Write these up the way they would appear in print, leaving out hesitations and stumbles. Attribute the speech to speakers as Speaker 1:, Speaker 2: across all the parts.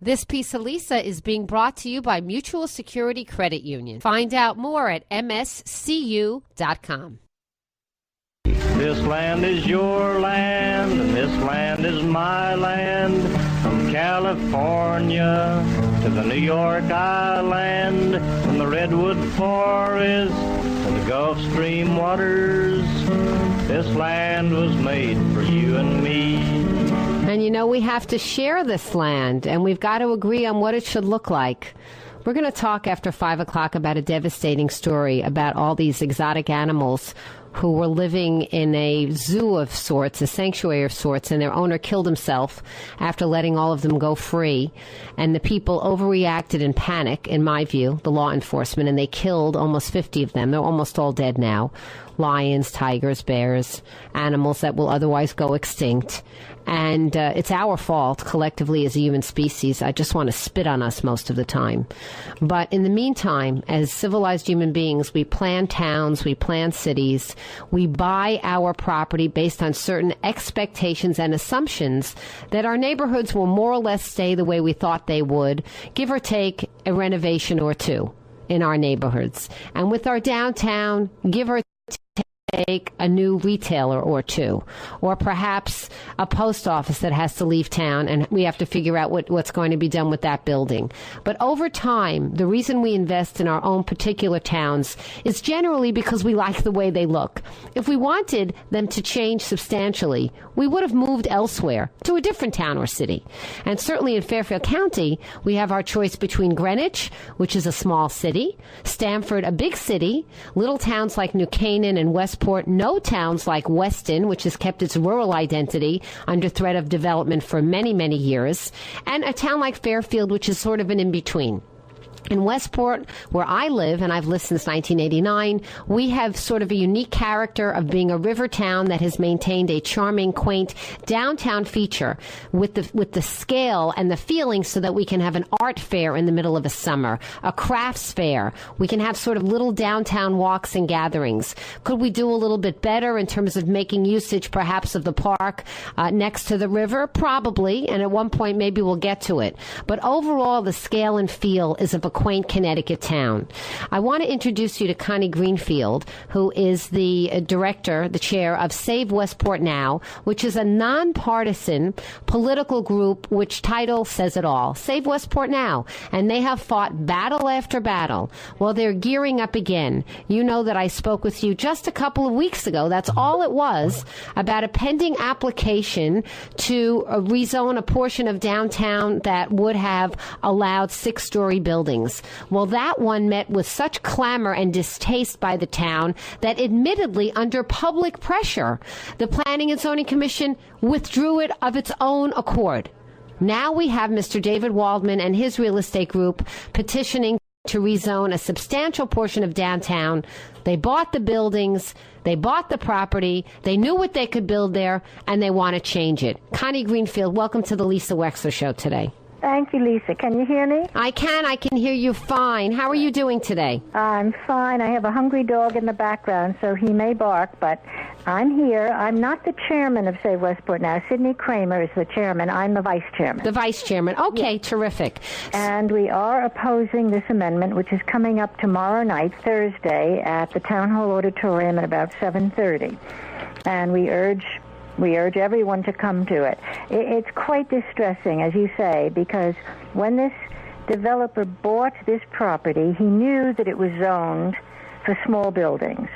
Speaker 1: This piece of Lisa is being brought to you by Mutual Security Credit Union. Find out more at mscu.com.
Speaker 2: This land is your land, and this land is my land. From California to the New York Island, from the Redwood Forest to the Gulf Stream waters, this land was made for you and me.
Speaker 1: And you know, we have to share this land, and we've got to agree on what it should look like. We're going to talk after 5 o'clock about a devastating story about all these exotic animals who were living in a zoo of sorts, a sanctuary of sorts, and their owner killed himself after letting all of them go free. And the people overreacted in panic, in my view, the law enforcement, and they killed almost 50 of them. They're almost all dead now. Lions, tigers, bears, animals that will otherwise go extinct. And it's our fault collectively as a human species. I just want to spit on us most of the time. But in the meantime, as civilized human beings, we plan towns, we plan cities, we buy our property based on certain expectations and assumptions that our neighborhoods will more or less stay the way we thought they would, give or take a renovation or two in our neighborhoods. And with our downtown, give or take a new retailer or two, or perhaps a post office that has to leave town, and we have to figure out what's going to be done with that building. But over time, the reason we invest in our own particular towns is generally because we like the way they look. If we wanted them to change substantially, we would have moved elsewhere to a different town or city. And certainly in Fairfield County, we have our choice between Greenwich, which is a small city, Stamford, a big city, little towns like New Canaan and Westport, no towns like Weston, which has kept its rural identity under threat of development for many, many years, and a town like Fairfield, which is sort of an in-between. In Westport, where I live, and I've lived since 1989, we have sort of a unique character of being a river town that has maintained a charming, quaint downtown feature with the scale and the feeling so that we can have an art fair in the middle of a summer, a crafts fair. We can have sort of little downtown walks and gatherings. Could we do a little bit better in terms of making usage perhaps of the park next to the river? Probably, and at one point maybe we'll get to it. But overall, the scale and feel is of a quaint Connecticut town. I want to introduce you to Connie Greenfield, who is the director, the chair of Save Westport Now, which is a nonpartisan political group which title says it all. Save Westport Now. And they have fought battle after battle. Well, they're gearing up again. You know that I spoke with you just a couple of weeks ago. That's all it was, about a pending application to rezone a portion of downtown that would have allowed 6-story buildings. Well, that one met with such clamor and distaste by the town that admittedly, under public pressure, the Planning and Zoning Commission withdrew it of its own accord. Now we have Mr. David Waldman and his real estate group petitioning to rezone a substantial portion of downtown. They bought the buildings, they bought the property, they knew what they could build there, and they want to change it. Connie Greenfield, welcome to the Lisa Wexler Show today.
Speaker 3: Thank you, Lisa. Can you hear me?
Speaker 1: I can hear you fine. How are you doing today?
Speaker 3: I'm fine. I have a hungry dog in the background, so he may bark, but I'm here. I'm not the chairman of Save Westport Now. Sidney Kramer is the chairman. I'm the vice chairman.
Speaker 1: The vice chairman. Okay, yes. Terrific.
Speaker 3: And we are opposing this amendment, which is coming up tomorrow night, Thursday, at the Town Hall Auditorium at about 7:30. And we urge everyone to come to it. It's quite distressing, as you say, because when this developer bought this property, he knew that it was zoned for small buildings.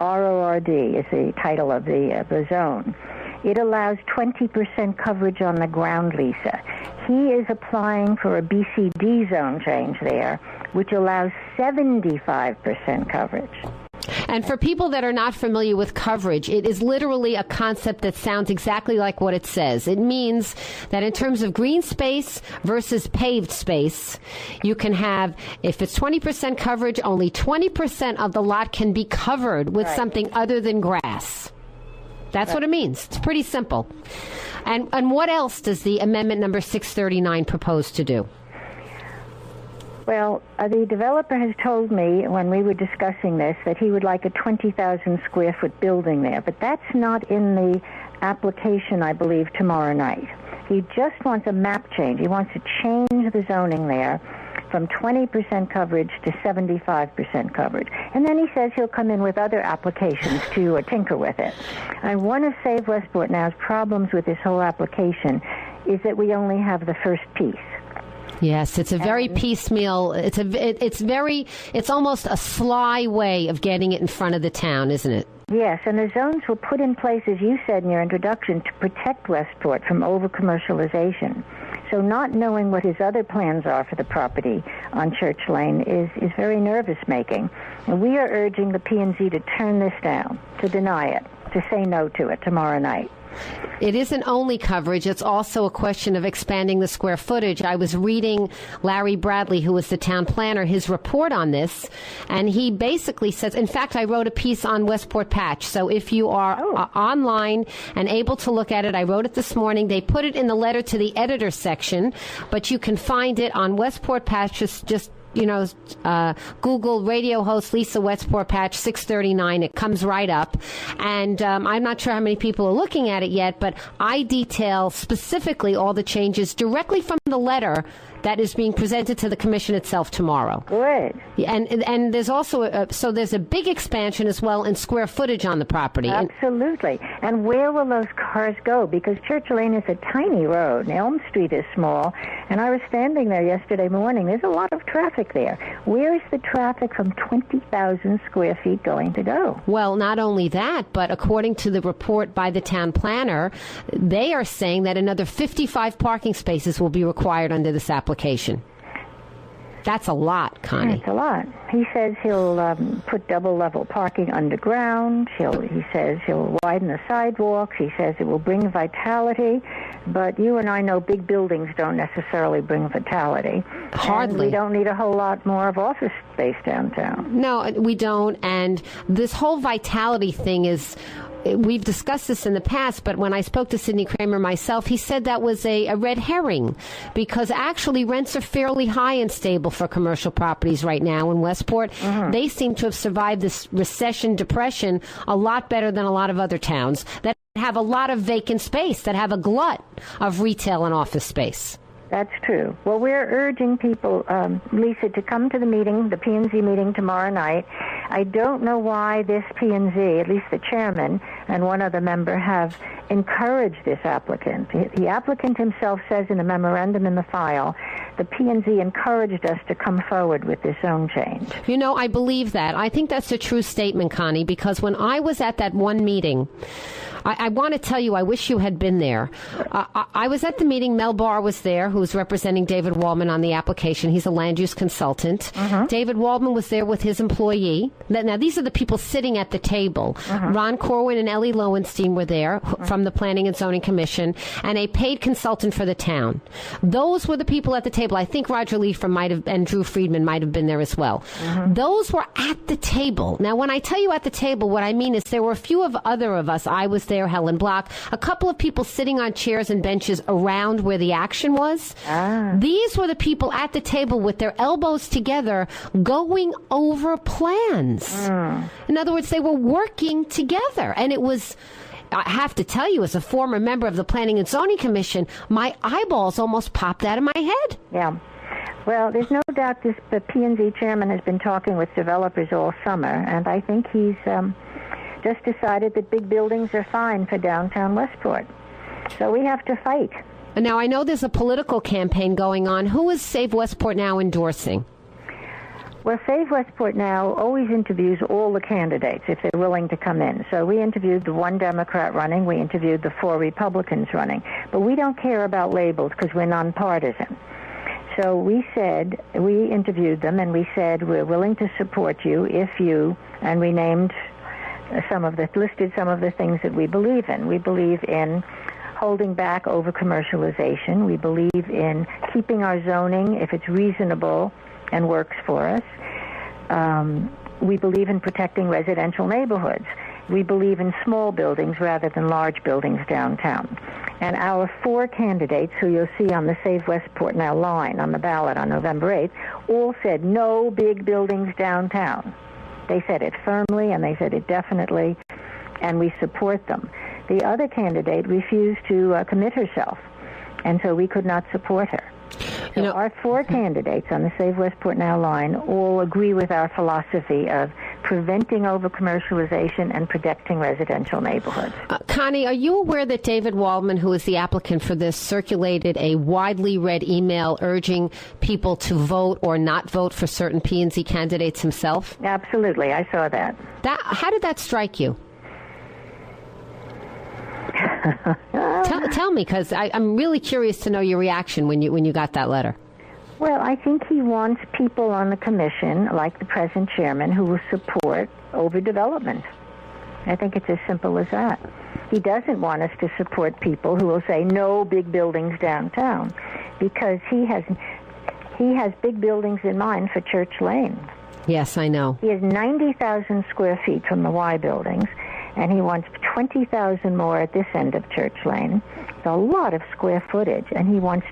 Speaker 3: RORD is the title of the zone. It allows 20% coverage on the ground, Lisa. He is applying for a BCD zone change there, which allows 75% coverage.
Speaker 1: And for people that are not familiar with coverage, it is literally a concept that sounds exactly like what it says. It means that in terms of green space versus paved space, you can have, if it's 20% coverage, only 20% of the lot can be covered with something other than grass. That's what it means. It's pretty simple. And what else does the amendment number 639 propose to do?
Speaker 3: Well, the developer has told me when we were discussing this that he would like a 20,000 square foot building there, but that's not in the application, I believe, tomorrow night. He just wants a map change. He wants to change the zoning there from 20% coverage to 75% coverage. And then he says he'll come in with other applications to tinker with it. And one of Save Westport Now's problems with this whole application is that we only have the first piece.
Speaker 1: Yes, it's a very piecemeal. It's almost a sly way of getting it in front of the town, isn't it?
Speaker 3: Yes, and the zones were put in place, as you said in your introduction, to protect Westport from over-commercialization. So not knowing what his other plans are for the property on Church Lane is very nervous-making. And we are urging the P&Z to turn this down, to deny it, to say no to it tomorrow night.
Speaker 1: It isn't only coverage, it's also a question of expanding the square footage. I was reading Larry Bradley, who was the town planner, his report on this, and he basically says, in fact, I wrote a piece on Westport Patch, so if you are online and able to look at it, I wrote it this morning. They put it in the letter to the editor section, but you can find it on Westport Patch, just Google radio host Lisa Westport Patch 639. It comes right up. And I'm not sure how many people are looking at it yet, but I detail specifically all the changes directly from the letter that is being presented to the commission itself tomorrow.
Speaker 3: Good.
Speaker 1: And there's also so there's a big expansion as well in square footage on the property.
Speaker 3: Absolutely. And where will those cars go? Because Church Lane is a tiny road, and Elm Street is small. And I was standing there yesterday morning. There's a lot of traffic there. Where is the traffic from 20,000 square feet going to go? Well,
Speaker 1: not only that, but according to the report by the town planner, they are saying that another 55 parking spaces will be required under this application. That's a lot, Connie.
Speaker 3: That's a lot. He says he'll put double-level parking underground. He says he'll widen the sidewalks. He says it will bring vitality. But you and I know big buildings don't necessarily bring vitality.
Speaker 1: Hardly.
Speaker 3: And we don't need a whole lot more of office space downtown.
Speaker 1: No, we don't. And this whole vitality thing is... We've discussed this in the past, but when I spoke to Sidney Kramer myself, he said that was a red herring because actually rents are fairly high and stable for commercial properties right now in Westport. Mm-hmm. They seem to have survived this recession, depression a lot better than a lot of other towns that have a lot of vacant space, that have a glut of retail and office space.
Speaker 3: That's true. Well, we're urging people, Lisa, to come to the meeting, the P&Z meeting tomorrow night. I don't know why this P&Z, at least the chairman and one other member, have encouraged this applicant. The applicant himself says in a memorandum in the file, the P&Z encouraged us to come forward with this zone change.
Speaker 1: You know, I believe that. I think that's a true statement, Connie, because when I was at that one meeting, I want to tell you, I wish you had been there. I was at the meeting. Mel Barr was there, who's representing David Waldman on the application. He's a land use consultant. Uh-huh. David Waldman was there with his employee. Now, these are the people sitting at the table. Uh-huh. Ron Corwin and Ellie Lowenstein were there from the Planning and Zoning Commission, and a paid consultant for the town. Those were the people at the table. I think Roger Lee and Drew Friedman might have been there as well. Uh-huh. Those were at the table. Now, when I tell you at the table, what I mean is there were a few of us. I was there, Helen Block, a couple of people sitting on chairs and benches around where the action was. These were the people at the table with their elbows together going over plans. In other words, they were working together. And it was, I have to tell you, as a former member of the Planning and Zoning Commission, my eyeballs almost popped out of my head.
Speaker 3: Yeah. Well, there's no doubt the P&Z chairman has been talking with developers all summer, and I think he's just decided that big buildings are fine for downtown Westport. So we have to fight.
Speaker 1: Now, I know there's a political campaign going on. Who is Save Westport Now endorsing?
Speaker 3: Well, Save Westport Now always interviews all the candidates if they're willing to come in. So we interviewed the one Democrat running. We interviewed the 4 Republicans running. But we don't care about labels because we're nonpartisan. So we interviewed them, and we said, we're willing to support you if you, and we listed some of the things that we believe in. We believe in holding back over commercialization. We believe in keeping our zoning if it's reasonable and works for us. We believe in protecting residential neighborhoods. We believe in small buildings rather than large buildings downtown. And our 4 candidates, who you'll see on the Save Westport Now line on the ballot on November 8th, all said no big buildings downtown. They said it firmly, and they said it definitely, and we support them. The other candidate refused to commit herself, And so we could not support her. So our four candidates on the Save Westport Now line all agree with our philosophy of preventing over-commercialization and protecting residential neighborhoods.
Speaker 1: Connie, are you aware that David Waldman, who is the applicant for this, circulated a widely read email urging people to vote or not vote for certain P&Z candidates himself?
Speaker 3: Absolutely. I saw that.
Speaker 1: How did that strike you? Tell me, because I'm really curious to know your reaction when you got that letter.
Speaker 3: Well, I think he wants people on the commission, like the present chairman, who will support overdevelopment. I think it's as simple as that. He doesn't want us to support people who will say no big buildings downtown, because he has big buildings in mind for Church Lane.
Speaker 1: Yes, I know.
Speaker 3: He has 90,000 square feet from the Y buildings, and he wants 20,000 more at this end of Church Lane. It's a lot of square footage, and he wants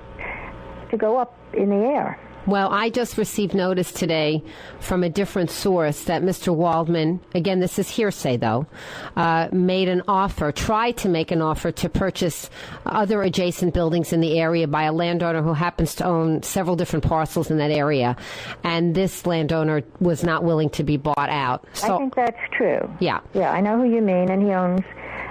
Speaker 3: to go up in the air.
Speaker 1: Well, I just received notice today from a different source that Mr. Waldman, again, this is hearsay though, tried to make an offer to purchase other adjacent buildings in the area by a landowner who happens to own several different parcels in that area. And this landowner was not willing to be bought out. So,
Speaker 3: I think that's true.
Speaker 1: Yeah.
Speaker 3: Yeah, I know who you mean, and he owns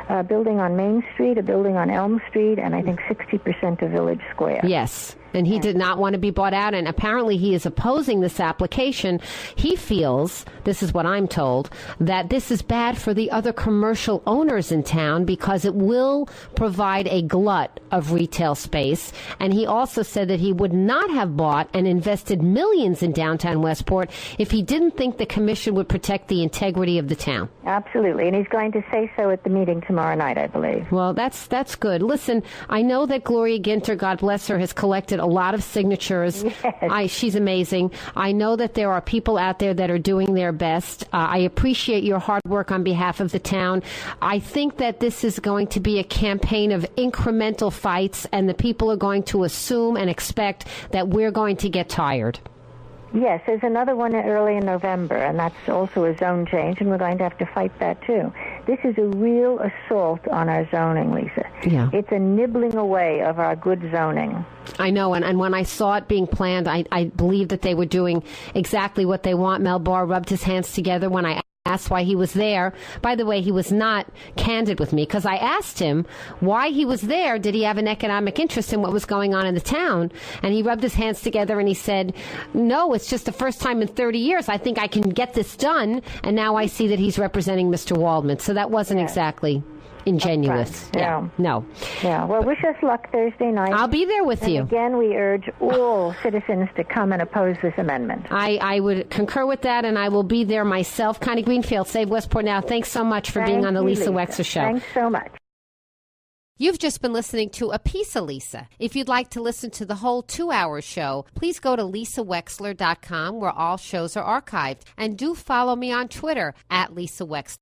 Speaker 3: a building on Main Street, a building on Elm Street, and I think 60% of Village Square.
Speaker 1: Yes. And he did not want to be bought out, and apparently he is opposing this application. He feels, this is what I'm told, that this is bad for the other commercial owners in town because it will provide a glut of retail space. And he also said that he would not have bought and invested millions in downtown Westport if he didn't think the commission would protect the integrity of the town.
Speaker 3: Absolutely, and he's going to say so at the meeting tomorrow night, I believe.
Speaker 1: Well, that's good. Listen, I know that Gloria Ginter, God bless her, has collected a lot of signatures.
Speaker 3: Yes.
Speaker 1: She's amazing. I know that there are people out there that are doing their best. I appreciate your hard work on behalf of the town. I think that this is going to be a campaign of incremental fights, and the people are going to assume and expect that we're going to get tired.
Speaker 3: Yes, there's another one early in November, and that's also a zone change, and we're going to have to fight that too. This is a real assault on our zoning, Lisa.
Speaker 1: Yeah.
Speaker 3: It's a nibbling away of our good zoning.
Speaker 1: I know, and when I saw it being planned, I believed that they were doing exactly what they want. Mel Barr rubbed his hands together when I asked why he was there. By the way, he was not candid with me because I asked him why he was there. Did he have an economic interest in what was going on in the town? And he rubbed his hands together and he said, no, it's just the first time in 30 years I think I can get this done. And now I see that he's representing Mr. Waldman. So that wasn't exactly ingenuous.
Speaker 3: Yeah.
Speaker 1: No.
Speaker 3: Yeah. Well, wish us luck Thursday night.
Speaker 1: I'll be there with you.
Speaker 3: Again, we urge all citizens to come and oppose this amendment.
Speaker 1: I would concur with that, and I will be there myself. Connie Greenfield, Save Westport Now. Thanks so much for being on the Lisa Wexler Show.
Speaker 3: Thanks so much.
Speaker 1: You've just been listening to A Piece of Lisa. If you'd like to listen to the whole 2-hour show, please go to lisawexler.com, where all shows are archived. And do follow me on Twitter at Lisa Wexler.